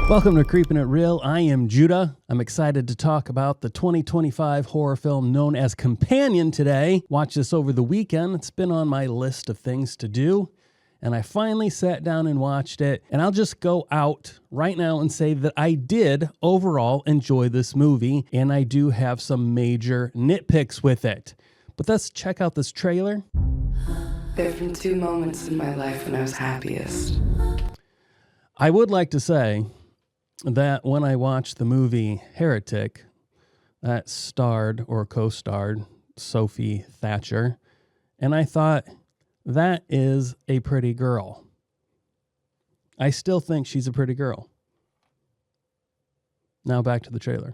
Welcome to Creepin' It Real. I am Judah. I'm excited to talk about the 2025 horror film known as Companion today. Watched this over the weekend. It's been on my list of things to do, and I finally sat down and watched it. And I'll just go out right now and say that I did overall enjoy this movie, and I do have some major nitpicks with it. But let's check out this trailer. There have been two moments in my life when I was happiest. I would like to say that when I watched the movie Heretic, that starred or co-starred Sophie Thatcher, and I thought, that is a pretty girl. I still think she's a pretty girl. Now back to the trailer.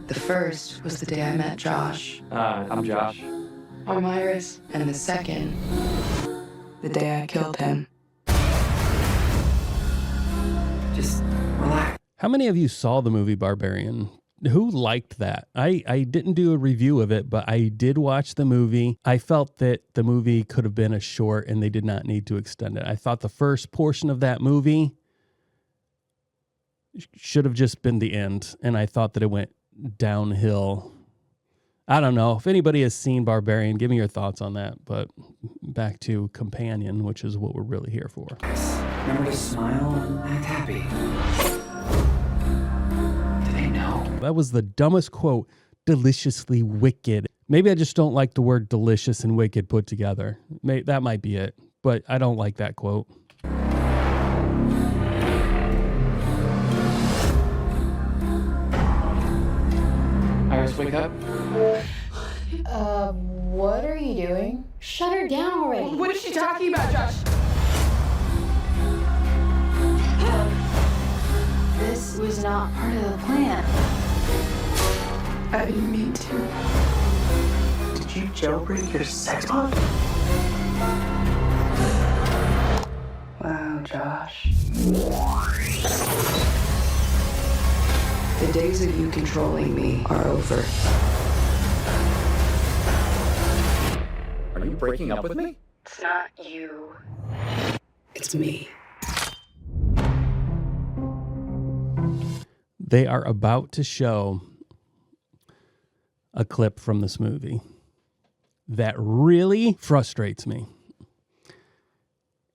The first was the day I met Josh, I'm Josh. or Myris, and the second, the day I killed him. Just relax. How many of you saw the movie Barbarian? Who liked that? I didn't do a review of it, but I did watch the movie. I felt that the movie could have been a short and they did not need to extend it. I thought the first portion of that movie should have just been the end, and I thought that it went downhill. I don't know. If anybody has seen Barbarian, give me your thoughts on that. But back to Companion, which is what we're really here for. Remember to smile and act happy. Do they know? That was the dumbest quote. Deliciously wicked. Maybe I just don't like the word delicious and wicked put together. That might be it. But I don't like that quote. Iris, wake up. What are you doing? Shut her down already. What is she talking about, Josh? This was not part of the plan. I didn't mean to. Did you jailbreak your sex bot? Wow, Josh. The days of you controlling me are over. Are you breaking up with me? It's not you. It's me. They are about to show a clip from this movie that really frustrates me.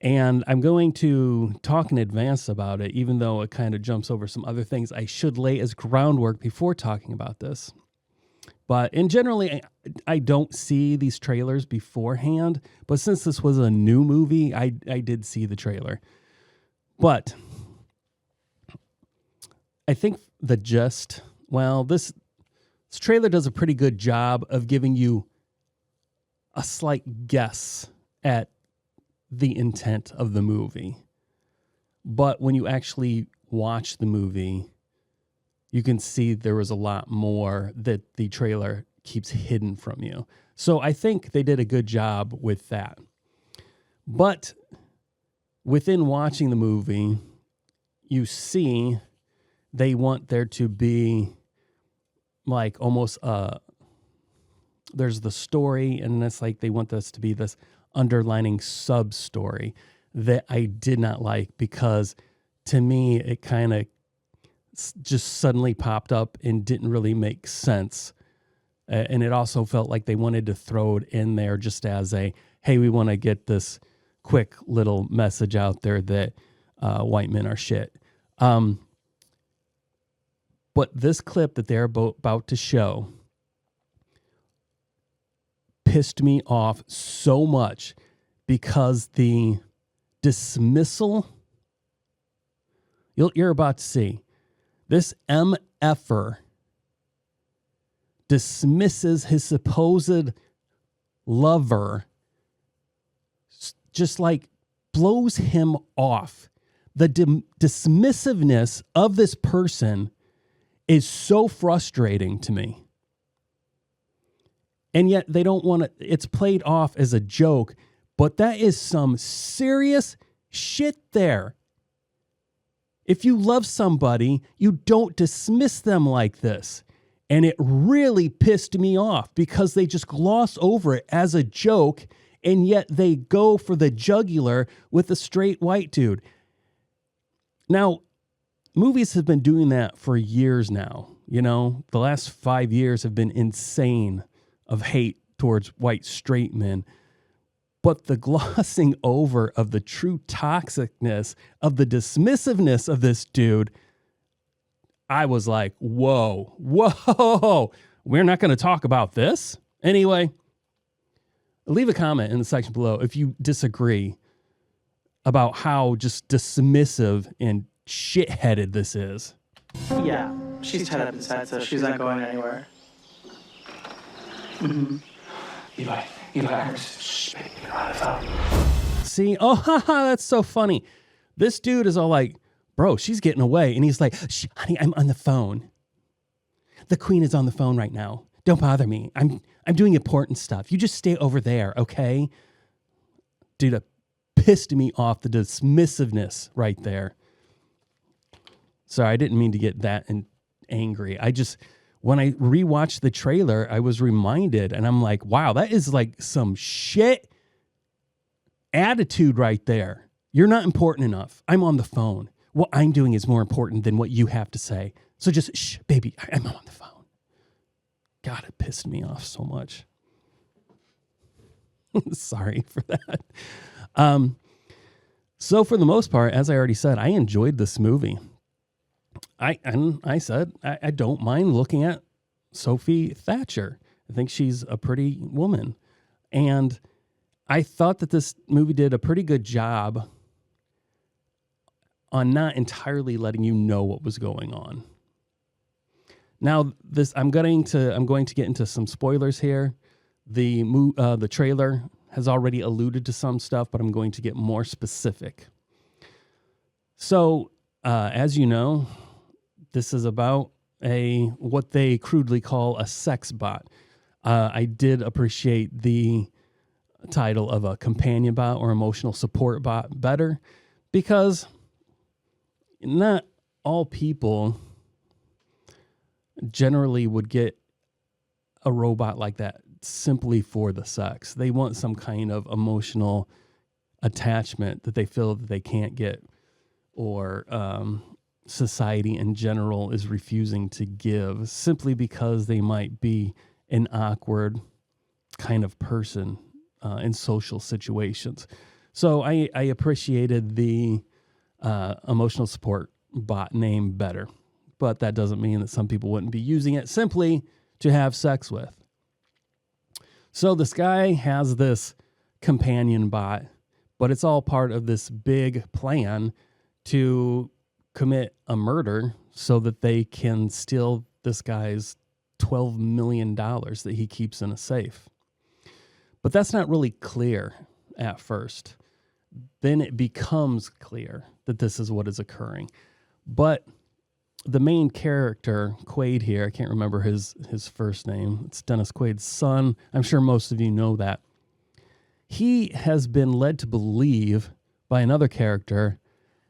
And I'm going to talk in advance about it, even though it kind of jumps over some other things I should lay as groundwork before talking about this. And generally, I don't see these trailers beforehand. But since this was a new movie, I did see the trailer. But I think the gist, this trailer does a pretty good job of giving you a slight guess at the intent of the movie. But when you actually watch the movie, you can see there was a lot more that the trailer keeps hidden from you. So I think they did a good job with that. But within watching the movie, you see they want there to be like almost there's the story, and it's like they want this to be this underlining sub-story that I did not like, because to me it kind of just suddenly popped up and didn't really make sense. And it also felt like they wanted to throw it in there just as a, hey, we want to get this quick little message out there that white men are shit. But this clip that they're about to show pissed me off so much, because the dismissal you're about to see, this MFer dismisses his supposed lover, just like blows him off. The dismissiveness of this person is so frustrating to me. And yet they don't want to, it's played off as a joke, but that is some serious shit there. If you love somebody, you don't dismiss them like this. And it really pissed me off, because they just gloss over it as a joke, and yet they go for the jugular with a straight white dude. Now, movies have been doing that for years now. You know, the last 5 years have been insane of hate towards white straight men. But the glossing over of the true toxicness, of the dismissiveness of this dude, I was like, whoa, we're not going to talk about this? Anyway, leave a comment in the section below if you disagree about how just dismissive and shit-headed this is. Yeah, she's tied up inside, so she's not going anywhere. Mm-hmm. Eli, shh, baby, you're on the phone. See? Oh, haha, that's so funny. This dude is all like, bro, she's getting away. And he's like, shh, honey, I'm on the phone. The queen is on the phone right now. Don't bother me. I'm doing important stuff. You just stay over there, okay? Dude, it pissed me off, the dismissiveness right there. Sorry, I didn't mean to get that angry. When I rewatched the trailer, I was reminded, and I'm like, wow, that is like some shit attitude right there. You're not important enough. I'm on the phone. What I'm doing is more important than what you have to say. So just, shh, baby, I'm on the phone. God, it pissed me off so much. Sorry for that. So for the most part, as I already said, I enjoyed this movie. I don't mind looking at Sophie Thatcher. I think she's a pretty woman. And I thought that this movie did a pretty good job on not entirely letting you know what was going on. Now, I'm going to get into some spoilers here. The trailer has already alluded to some stuff, but I'm going to get more specific. So, as you know, this is about what they crudely call a sex bot. I did appreciate the title of a companion bot or emotional support bot better, because not all people generally would get a robot like that simply for the sex. They want some kind of emotional attachment that they feel that they can't get, or society in general is refusing to give, simply because they might be an awkward kind of person in social situations. So I appreciated the emotional support bot name better, but that doesn't mean that some people wouldn't be using it simply to have sex with. So this guy has this companion bot, but it's all part of this big plan to commit a murder so that they can steal this guy's $12 million that he keeps in a safe. But that's not really clear at first. Then it becomes clear that this is what is occurring. But the main character, Quaid here, I can't remember his first name. It's Dennis Quaid's son. I'm sure most of you know that. He has been led to believe by another character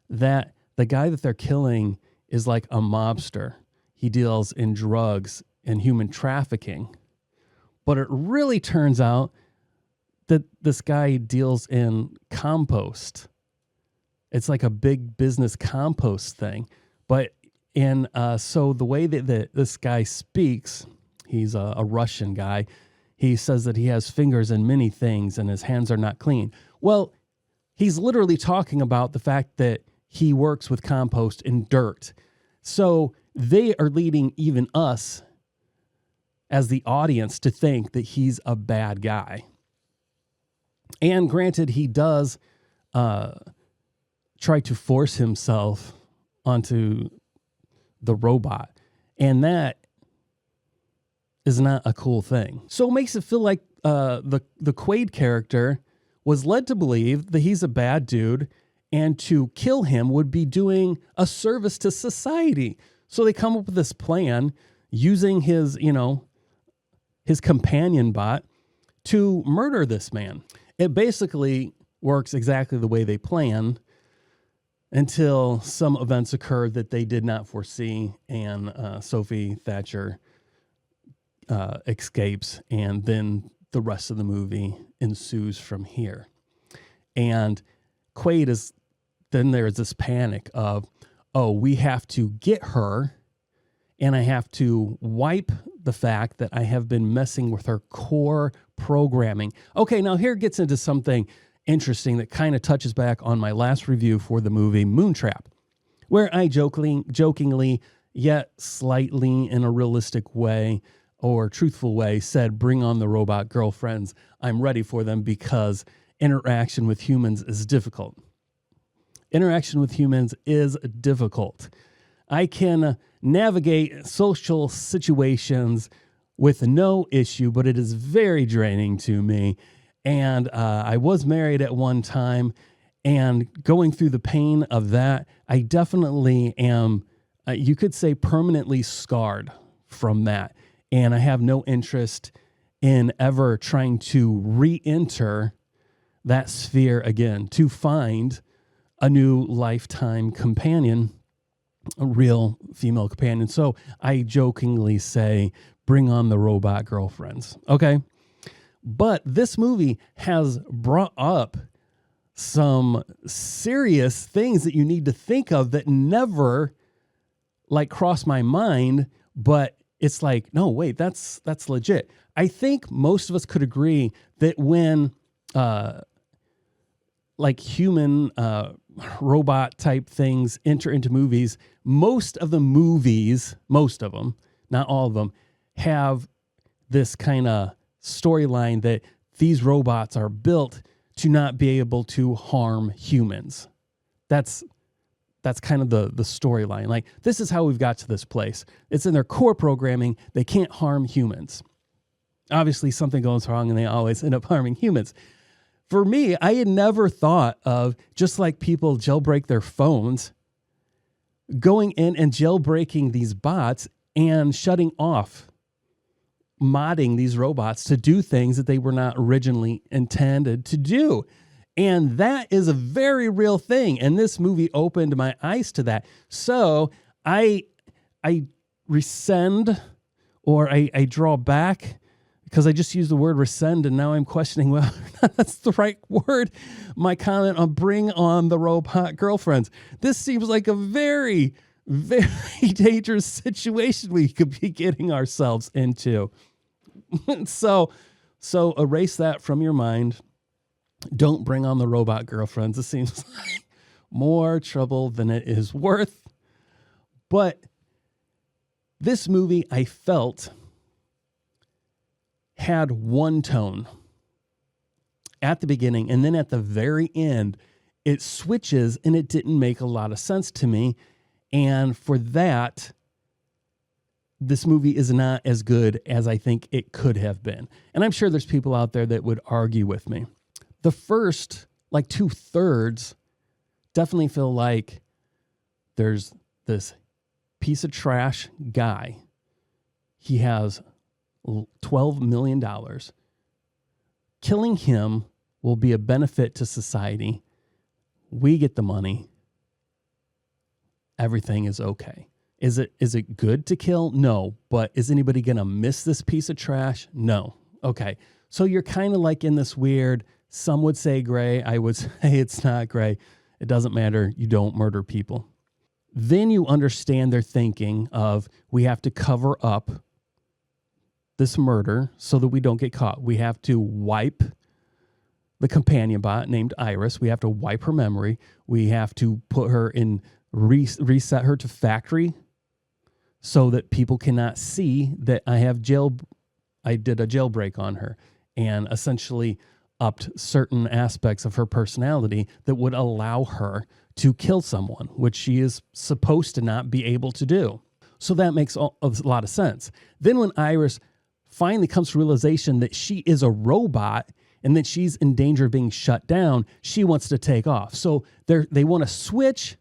that the guy that they're killing is like a mobster. He deals in drugs and human trafficking. But it really turns out that this guy deals in compost. It's like a big business compost thing. But so the way that this guy speaks, he's a Russian guy. He says that he has fingers in many things and his hands are not clean. Well, he's literally talking about the fact that he works with compost and dirt. So they are leading even us as the audience to think that he's a bad guy. And granted, he does try to force himself onto the robot. And that is not a cool thing. So it makes it feel like the Quaid character was led to believe that he's a bad dude, and to kill him would be doing a service to society. So they come up with this plan using his companion bot to murder this man. It basically works exactly the way they plan until some events occur that they did not foresee, and Sophie Thatcher escapes, and then the rest of the movie ensues from here. And Quaid is, then there's this panic of, oh, we have to get her, and I have to wipe the fact that I have been messing with her core programming. Okay, now here it gets into something interesting that kind of touches back on my last review for the movie Moontrap, where I jokingly, yet slightly in a realistic way or truthful way, said, bring on the robot girlfriends. I'm ready for them because interaction with humans is difficult. Interaction with humans is difficult. I can navigate social situations with no issue, but it is very draining to me. And I was married at one time, and going through the pain of that, I definitely am, you could say, permanently scarred from that. And I have no interest in ever trying to re-enter that sphere again, to find a new lifetime companion, a real female companion. So I jokingly say, bring on the robot girlfriends. Okay. But this movie has brought up some serious things that you need to think of that never like crossed my mind, but it's like, no, wait, that's legit. I think most of us could agree that when like human robot type things enter into movies, most of them, not all of them, have this kind of storyline that these robots are built to not be able to harm humans. That's kind of the storyline. Like, this is how we've got to this place. It's in their core programming. They can't harm humans. Obviously, something goes wrong and they always end up harming humans. For me, I had never thought of, just like people jailbreak their phones, going in and jailbreaking these bots and shutting off, modding these robots to do things that they were not originally intended to do. And that is a very real thing. And this movie opened my eyes to that. So I rescind, or I draw back, because I just used the word rescind, and now I'm questioning whether that's the right word, my comment on bring on the robot girlfriends. This seems like a very, very dangerous situation we could be getting ourselves into. So erase that from your mind. Don't bring on the robot girlfriends. It seems like more trouble than it is worth. But this movie, I felt, had one tone at the beginning, and then at the very end, it switches, and it didn't make a lot of sense to me. And for that, this movie is not as good as I think it could have been. And I'm sure there's people out there that would argue with me. The first, like 2/3, definitely feel like there's this piece of trash guy. He has $12 million. Killing him will be a benefit to society. We get the money. Everything is okay. Is it good to kill? No. But is anybody going to miss this piece of trash? No. Okay. So you're kind of like in this weird, some would say gray. I would say it's not gray. It doesn't matter. You don't murder people. Then you understand their thinking of, we have to cover up this murder so that we don't get caught. We have to wipe the companion bot named Iris. We have to wipe her memory. We have to put her in, reset her to factory so that people cannot see that I did a jailbreak on her, and essentially upped certain aspects of her personality that would allow her to kill someone, which she is supposed to not be able to do. So that makes a lot of sense. Then when Iris finally comes to realization that she is a robot and that she's in danger of being shut down, she wants to take off. So they want to switch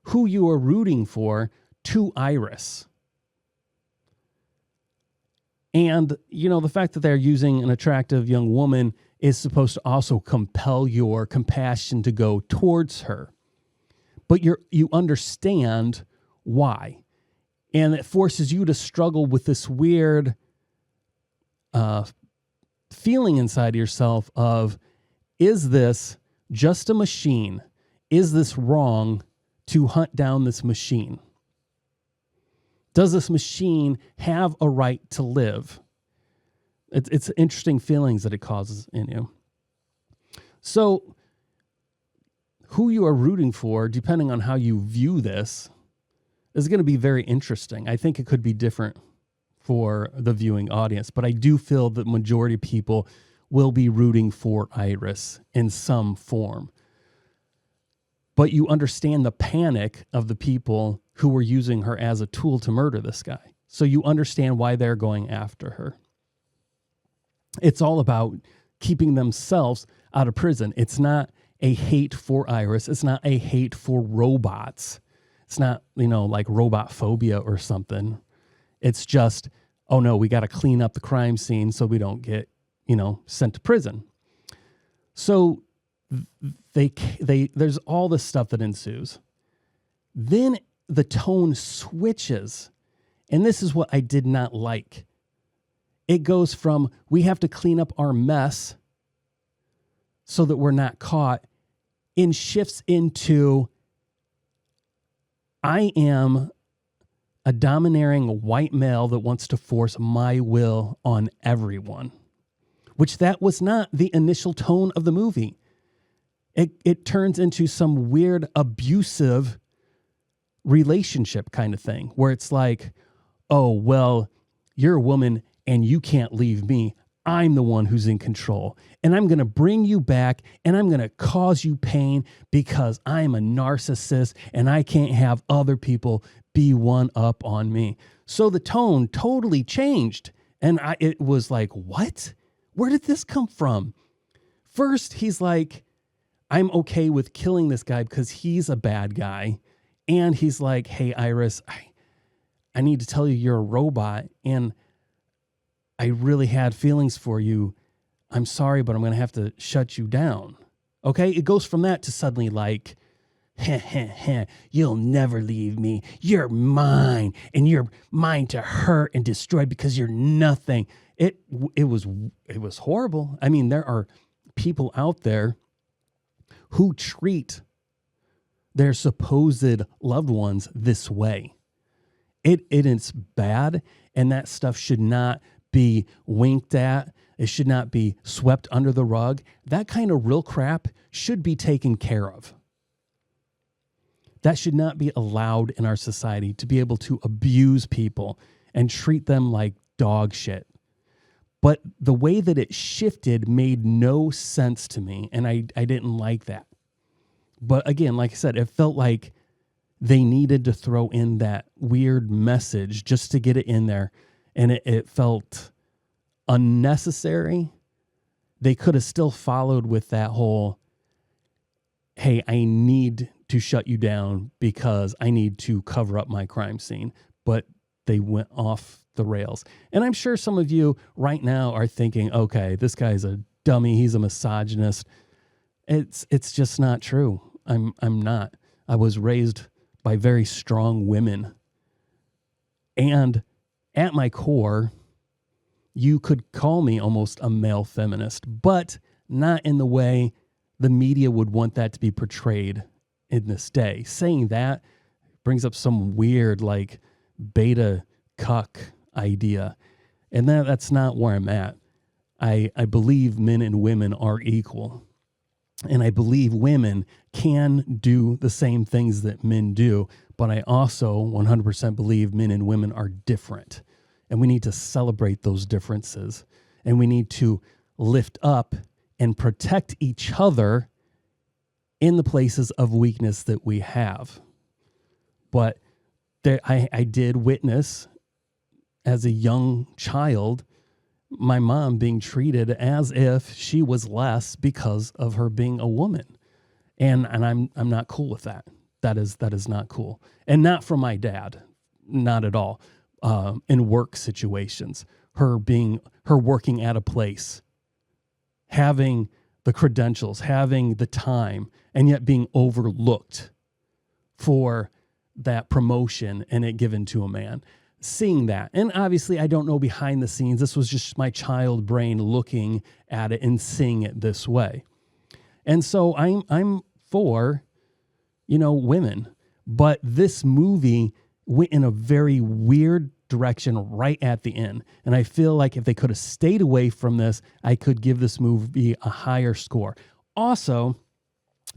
who you are rooting for to Iris. And, the fact that they're using an attractive young woman is supposed to also compel your compassion to go towards her. But you understand why. And it forces you to struggle with this weird feeling inside of yourself of, is this just a machine? Is this wrong to hunt down this machine? Does this machine have a right to live? It's interesting feelings that it causes in you. So who you are rooting for, depending on how you view this, is going to be very interesting. I think it could be different for the viewing audience, but I do feel that majority of people will be rooting for Iris in some form. But you understand the panic of the people who were using her as a tool to murder this guy. So you understand why they're going after her. It's all about keeping themselves out of prison. It's not a hate for Iris. It's not a hate for robots. It's not, like robot phobia or something. It's just, oh no, we got to clean up the crime scene so we don't get, sent to prison. So there's all this stuff that ensues. Then the tone switches. And this is what I did not like. It goes from, we have to clean up our mess so that we're not caught, and shifts into, I am a domineering white male that wants to force my will on everyone, which that was not the initial tone of the movie. It turns into some weird abusive relationship kind of thing where it's like, oh, well, you're a woman and you can't leave me. I'm the one who's in control, and I'm going to bring you back, and I'm going to cause you pain because I'm a narcissist and I can't have other people be one up on me. So the tone totally changed. And it was like, what? Where did this come from? First, he's like, I'm okay with killing this guy because he's a bad guy. And he's like, hey, Iris, I need to tell you you're a robot, and I really had feelings for you. I'm sorry, but I'm going to have to shut you down. Okay? It goes from that to suddenly like, you'll never leave me. You're mine, and you're mine to hurt and destroy because you're nothing. It was horrible. I mean, there are people out there who treat their supposed loved ones this way. It is bad, and that stuff should not be winked at. It should not be swept under the rug. That kind of real crap should be taken care of. That should not be allowed in our society, to be able to abuse people and treat them like dog shit. But the way that it shifted made no sense to me, and I didn't like that. But again, like I said, it felt like they needed to throw in that weird message just to get it in there. And it felt unnecessary. They could have still followed with that whole, hey, I need to shut you down because I need to cover up my crime scene. But they went off the rails. And I'm sure some of you right now are thinking, okay, this guy's a dummy. He's a misogynist. It's just not true. I'm not. I was raised by very strong women. And at my core, you could call me almost a male feminist, but not in the way the media would want that to be portrayed in this day. Saying that brings up some weird, like, beta cuck idea. And that's not where I'm at. I believe men and women are equal. And I believe women can do the same things that men do, but I also 100% believe men and women are different. And we need to celebrate those differences. And we need to lift up and protect each other in the places of weakness that we have. But I did witness, as a young child, my mom being treated as if she was less because of her being a woman. And I'm not cool with that. That is not cool. And not from my dad. Not at all. In work situations, her working at a place, having the credentials, having the time, and yet being overlooked for that promotion and it given to a man. Seeing that. And obviously I don't know behind the scenes. This was just my child brain looking at it and seeing it this way. And so I'm for, women, But this movie went in a very weird direction right at the end. And I feel like if they could have stayed away from this, I could give this movie a higher score. Also,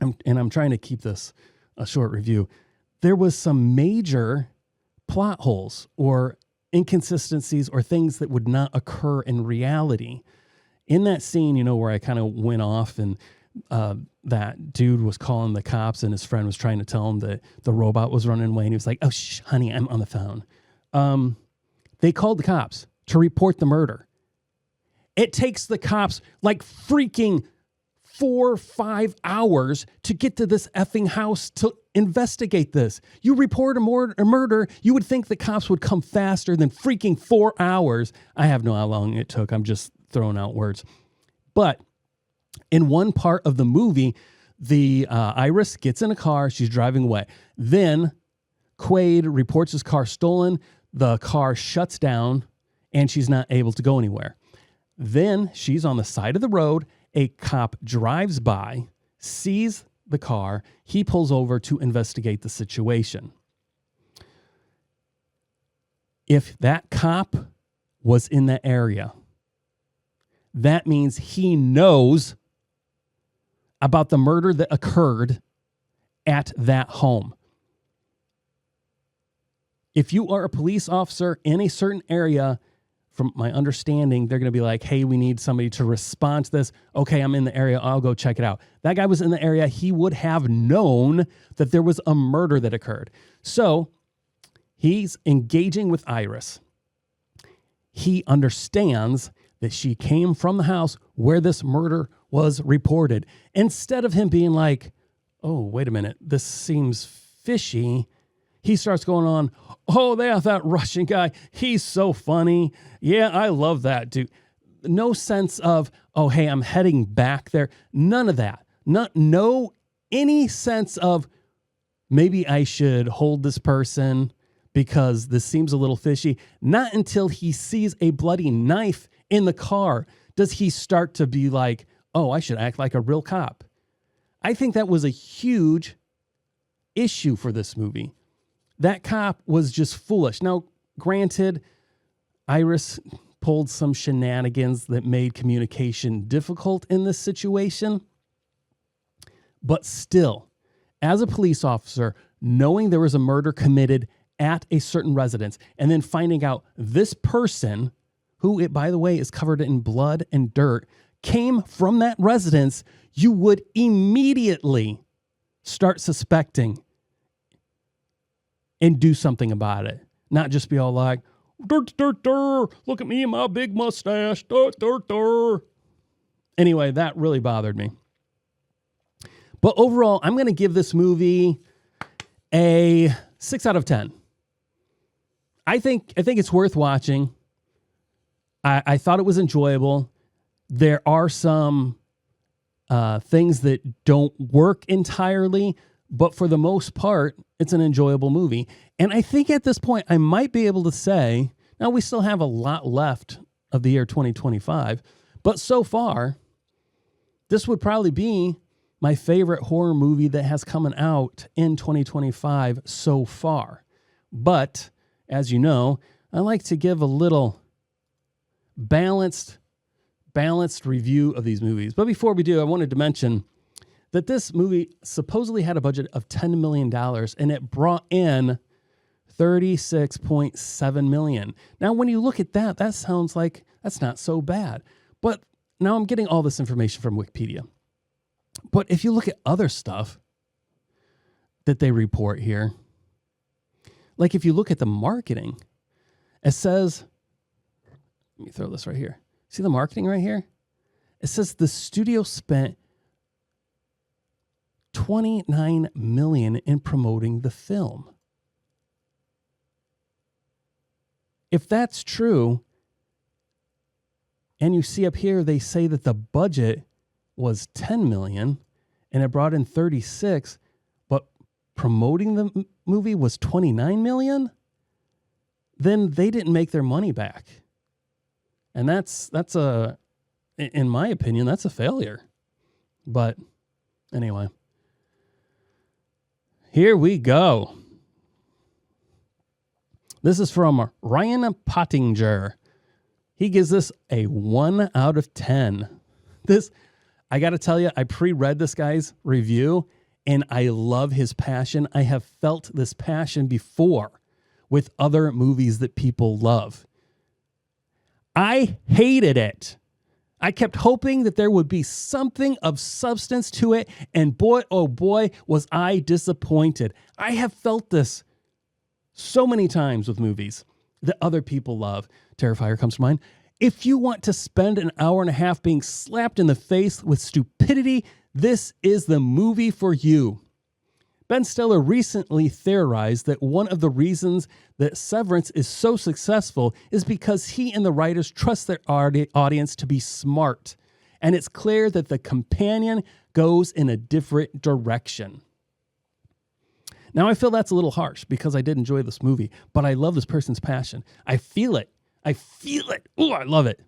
I'm trying to keep this a short review, there was some major plot holes or inconsistencies or things that would not occur in reality. In that scene, you know, where I kind of went off and that dude was calling the cops and his friend was trying to tell him that the robot was running away. And he was like, oh, honey, I'm on the phone. They called the cops to report the murder. It takes the cops like freaking 4 or 5 hours to get to this effing house to investigate this. You report a murder, you would think the cops would come faster than freaking 4 hours. I have no how long it took. I'm just throwing out words. But in one part of the movie, the Iris gets in a car. She's driving away. Then Quaid reports his car stolen. The car shuts down and she's not able to go anywhere. Then she's on the side of the road. A cop drives by, sees the car. He pulls over to investigate the situation. If that cop was in the area, that means he knows about the murder that occurred at that home. If you are a police officer in a certain area, from my understanding, they're going to be like, hey, we need somebody to respond to this. Okay, I'm in the area. I'll go check it out. That guy was in the area. He would have known that there was a murder that occurred. So he's engaging with Iris. He understands that she came from the house where this murder was reported. Instead of him being like, oh, wait a minute, this seems fishy, he starts going on, oh, that Russian guy, he's so funny. Yeah, I love that dude. No sense of, oh, hey, I'm heading back there. None of that. No any sense of maybe I should hold this person because this seems a little fishy. Not until he sees a bloody knife in the car does he start to be like, oh, I should act like a real cop. I think that was a huge issue for this movie. That cop was just foolish. Now, granted, Iris pulled some shenanigans that made communication difficult in this situation. But still, as a police officer, knowing there was a murder committed at a certain residence and then finding out this person, who, by the way, is covered in blood and dirt, came from that residence, you would immediately start suspecting and do something about it. Not just be all like, dirt, dirt, dirt, look at me and my big mustache, dirt, dirt, dirt. Anyway, that really bothered me. But overall, I'm going to give this movie a 6 out of 10. I think it's worth watching. I thought it was enjoyable. There are some things that don't work entirely, but for the most part, it's an enjoyable movie. And I think at this point, I might be able to say, now we still have a lot left of the year 2025, but so far, this would probably be my favorite horror movie that has come out in 2025 so far. But, as you know, I like to give a little balanced review of these movies. But before we do, I wanted to mention that this movie supposedly had a budget of $10 million and it brought in $36.7 million. Now, when you look at that, that sounds like that's not so bad. But now I'm getting all this information from Wikipedia. But if you look at other stuff that they report here, like if you look at the marketing, it says, let me throw this right here. See the marketing right here? It says the studio spent $29 million in promoting the film. If that's true, and you see up here, they say that the budget was $10 million and it brought in 36, but promoting the movie was $29 million, then they didn't make their money back. And that's in my opinion, that's a failure. But anyway, here we go. This is from Ryan Pottinger. He gives this a 1 out of 10. This, I got to tell you, I pre-read this guy's review and I love his passion. I have felt this passion before with other movies that people love. I hated it. I kept hoping that there would be something of substance to it, and boy, oh boy, was I disappointed. I have felt this so many times with movies that other people love. Terrifier comes to mind. If you want to spend an hour and a half being slapped in the face with stupidity, this is the movie for you. Ben Stiller recently theorized that one of the reasons that Severance is so successful is because he and the writers trust their audience to be smart. And it's clear that the companion goes in a different direction. Now, I feel that's a little harsh because I did enjoy this movie, but I love this person's passion. I feel it. I feel it. Ooh, I love it.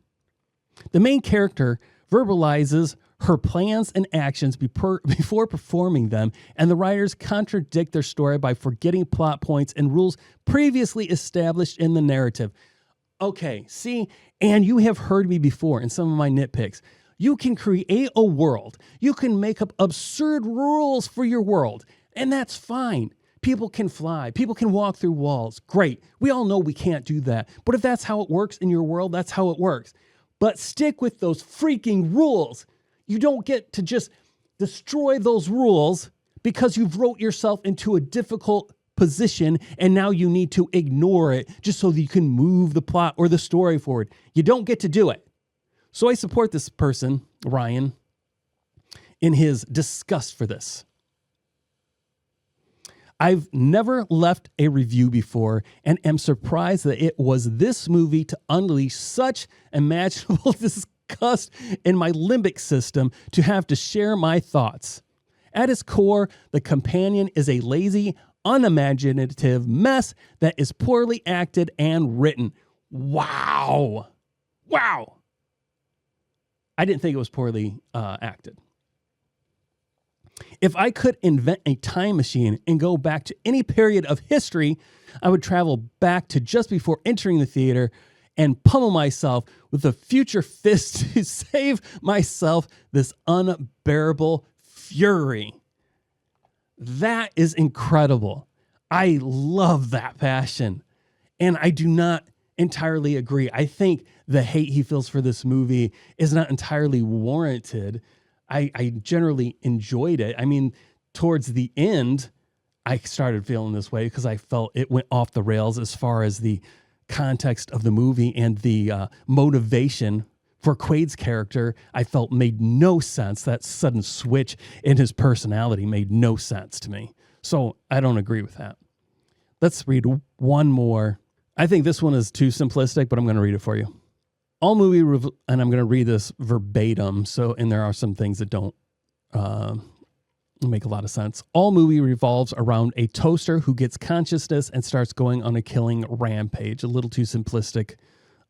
The main character verbalizes her plans and actions before performing them, and the writers contradict their story by forgetting plot points and rules previously established in the narrative. Okay, see, and you have heard me before in some of my nitpicks. You can create a world. You can make up absurd rules for your world, and that's fine. People can fly. People can walk through walls. Great. We all know we can't do that. But if that's how it works in your world, that's how it works. But stick with those freaking rules. You don't get to just destroy those rules because you've wrote yourself into a difficult position and now you need to ignore it just so that you can move the plot or the story forward. You don't get to do it. So I support this person, Ryan, in his disgust for this. I've never left a review before and am surprised that it was this movie to unleash such imaginable disgust in my limbic system to have to share my thoughts. At its core, The Companion is a lazy, unimaginative mess that is poorly acted and written. Wow. Wow. I didn't think it was poorly acted. If I could invent a time machine and go back to any period of history, I would travel back to just before entering the theater and pummel myself with a future fist to save myself this unbearable fury. That is incredible. I love that passion. And I do not entirely agree. I think the hate he feels for this movie is not entirely warranted. I generally enjoyed it. I mean, towards the end, I started feeling this way because I felt it went off the rails as far as the context of the movie and the motivation for Quaid's character. I felt made no sense. That sudden switch in his personality made no sense to me. So I don't agree with that. Let's read one more. I think this one is too simplistic, but I'm going to read it for you. All movie, and I'm going to read this verbatim, and there are some things that don't make a lot of sense. All movie revolves around a toaster who gets consciousness and starts going on a killing rampage. A little too simplistic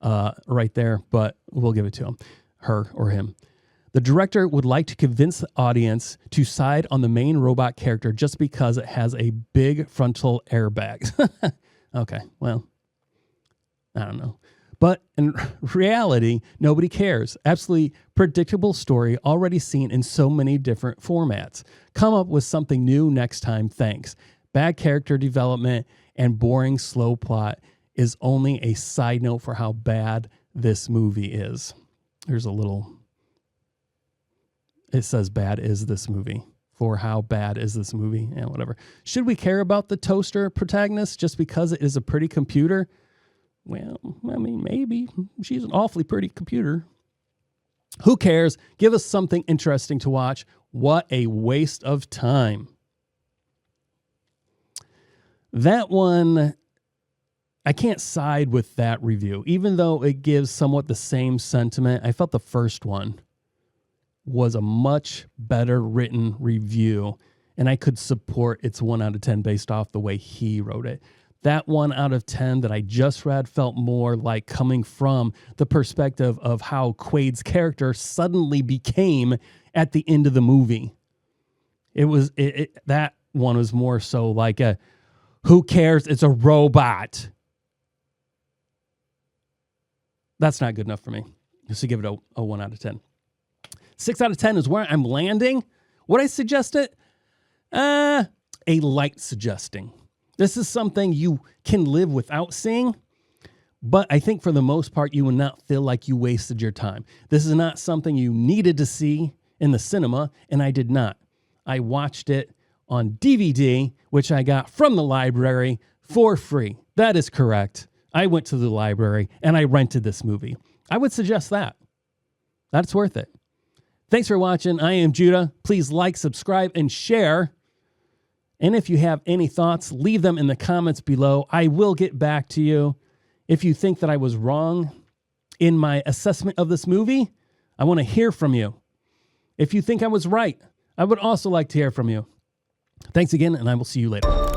right there, but we'll give it to him, her or him. The director would like to convince the audience to side on the main robot character just because it has a big frontal airbag. Okay, well, I don't know. But in reality, nobody cares. Absolutely predictable story already seen in so many different formats. Come up with something new next time, thanks. Bad character development and boring, slow plot is only a side note for how bad this movie is. Here's a little... It says bad is this movie. For how bad is this movie? Yeah, whatever. Should we care about the toaster protagonist just because it is a pretty computer? Well, I mean, maybe. She's an awfully pretty computer. Who cares? Give us something interesting to watch. What a waste of time. That one, I can't side with that review. Even though it gives somewhat the same sentiment, I felt the first one was a much better written review, and I could support its 1 out of 10 based off the way he wrote it. That 1 out of 10 that I just read felt more like coming from the perspective of how Quaid's character suddenly became at the end of the movie. That one was more so like a, who cares? It's a robot. That's not good enough for me. Just to give it a 1 out of 10. 6 out of 10 is where I'm landing. Would I suggest it? A light suggesting. This is something you can live without seeing, but I think for the most part, you will not feel like you wasted your time. This is not something you needed to see in the cinema, and I did not. I watched it on DVD, which I got from the library for free. That is correct. I went to the library and I rented this movie. I would suggest that. That's worth it. Thanks for watching. I am Judah. Please like, subscribe, and share. And if you have any thoughts, leave them in the comments below. I will get back to you. If you think that I was wrong in my assessment of this movie, I want to hear from you. If you think I was right, I would also like to hear from you. Thanks again, and I will see you later.